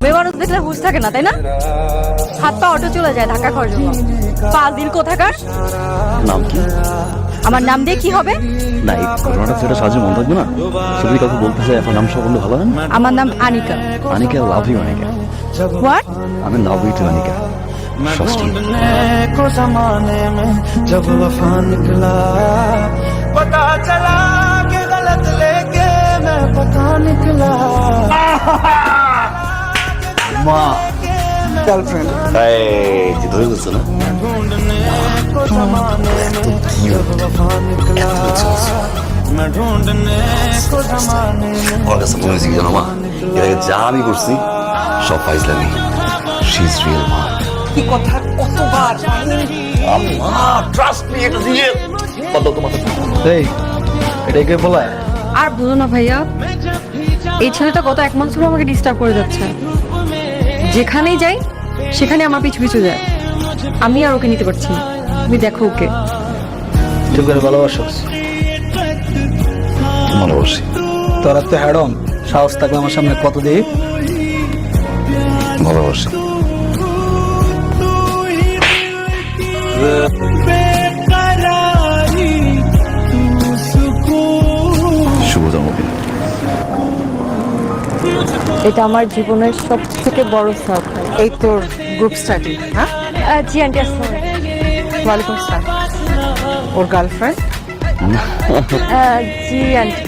মেয়ে মানুষ দেখলে হুঁশ থাকে না, তাই না? হাত পা অটো চলে যায় ঢাকা খাওয়ার জন্য। ফাজিল কোথাকার। নাম কি? আমার নাম দিয়ে কি হবে? না, এই ঘটনাটা সেটা সাহায্য মনে থাকবে না। যদি কাউকে বলতে চাই আপনার নাম সব বললে ভালো হয় না? আমার নাম Anika. Anika, love you Anika. What? আমি love you too Anika. Shashthi. को जमाने में जब वफा निकला पता चला कि गलत लेके मैं पता निकला মা गर्लफ्रेंड এই যে ধরে বলছো না ढूंढने को जमाने में जब वफा निकला मैं ढूंढने को जमाने में আমার কাছে মনে হয়েছে কি জানো মা, এর আগে যা আমি করছি সব ফাইজলামি। শি ইজ রিয়েল মা। কি কথা কতবার মা ট্রাস্ট মি, এটা দিয়ে বলো তোমার। এই এটাই কে বলা? আর বলো না ভাইয়া, এই ছেলেটা গত 1 মাস ধরে আমাকে ডিস্টার্ব করে যাচ্ছে। যেখানেই যাই সেখানে আমার পিছু পিছু যায়। আমি আর ওকে নিতে পারছি না। তুমি দেখো ওকে। তুই করে ভালোবাসো? ভালোবাসি। তোরা তো হ্যাডম, সাহস থাকলে আমার সামনে কত দিই। ভালোবাসি। শুভ জন্মদিন। এটা আমার জীবনের সবথেকে বড় সারপ্রাইজ। এই তোর গ্রুপ স্টাডি? হ্যাঁ, জি আন্টি, আসসালামু ওয়ালাইকুম আসসালাম। ওর গার্লফ্রেন্ড জি আন্টি।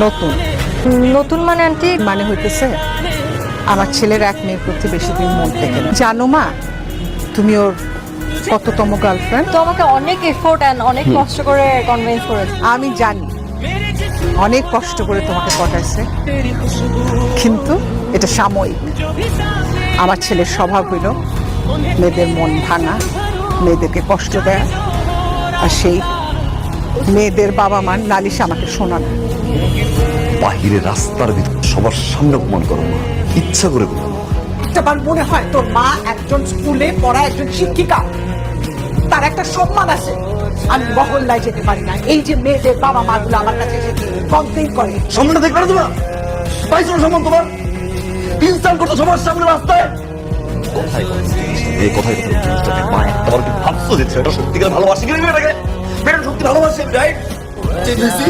নতুন? নতুন মানে আন্টি? মানে হইতেছে আমার ছেলের এক মেয়ের প্রতি বেশি দিন মন থেকে না। জানো মা, তুমি ওর কততম গার্লফ্রেন্ড? তো আমাকে অনেক এফোর্ট এন্ড অনেক কষ্ট করে কনভিন্স করেছে। আমি জানি অনেক কষ্ট করে তোমাকে পটাইছে, কিন্তু এটা সাময়িক। আমার ছেলের স্বভাব হইল মেয়েদের মন ভাঙা, মেয়েদেরকে কষ্ট দেয়, আর সেই মেয়েদের বাবা মার নালিশ আমাকে শোনানো। বাহিরে রাস্তার ভিতর সবার সামনে অপমান করো না, ইচ্ছা করে করো। আমার মনে হয় তোর মা একজন স্কুলে পড়া একজন শিক্ষিকা, তার একটা সম্মান আছে। আমি মহল্লায় যেতে পারি না, এই যে মেয়েদের বাবা মা গুলো আমার কাছে কমপ্লেন করে। সম্মানটা দেখবে না তোমার? পাইছো না সম্মান তোমার? ইনসাল্ট করতো সবার সামনে রাস্তায়। কোথায় এই কোথায় জিনিসটাকে পায় তোমার কি ভাবছো যে সেটা সত্যিকার ভালোবাসি কিনা? মেয়েটাকে মেয়েটা সত্যি ভালোবাসে, রাইট? চেয়েছি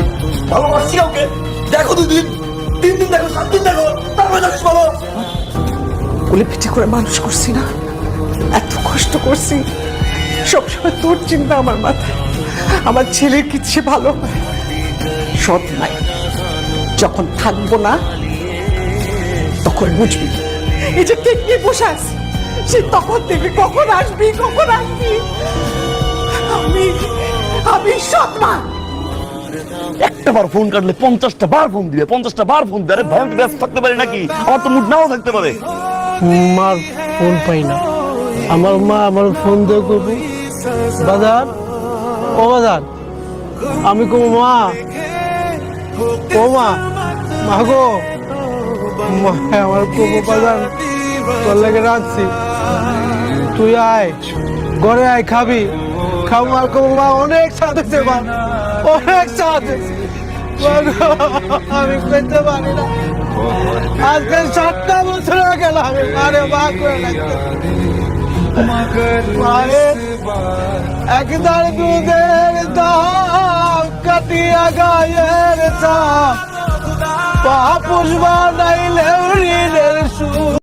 ভালোবাসি কাউকে, দেখো 2 দিন 3 দিন দেখো 7 দিন দেখো, তারপরে জানিস বলো। কোলে পিঠে করে মানুষ করছি না, এত কষ্ট করছি, সবসময় তোর চিন্তা আমার মাথায়। আমার ছেলের কিচ্ছে ভালো হয়, সৎ নাই। যখন থাকবো না তখন বুঝবি। এই যে কেক নিয়ে বসে আছি, সে তখন দেখবি কখন আসবি কখন আসবি। আমি আমি সৎ মা। একটা বার ফোন কাটলে 50টা বার ফোন দিবে, 50টা বার ফোন দিবে। আরে ভাই আমি ব্যস্ত থাকতে পারি নাকি? আমার তো মুড নাও থাকতে পারে। মার ফোন পাই না, আমার মা আমার ফোন দিয়ে করবো বাজার, ও বাজার, আমি কবো মা, ও মা, মা গো, মা আমার কবো বাজার, তোর লাগে রাখছি, তুই আয় ঘরে আয়, খাবি খাবো। আর কবো মা অনেক স্বাদ হয়েছে, মা অনেক স্বাদ হয়েছে, আমি পেতে পারি না। আজকে 7টা বছর হয়ে গেল আমি মারে মা করে রাখতে। মায়ের একদার দুধের দাম কাটিয়া গায়ের চাপ, পা পুষবা নাইলে ঋণের সুদ।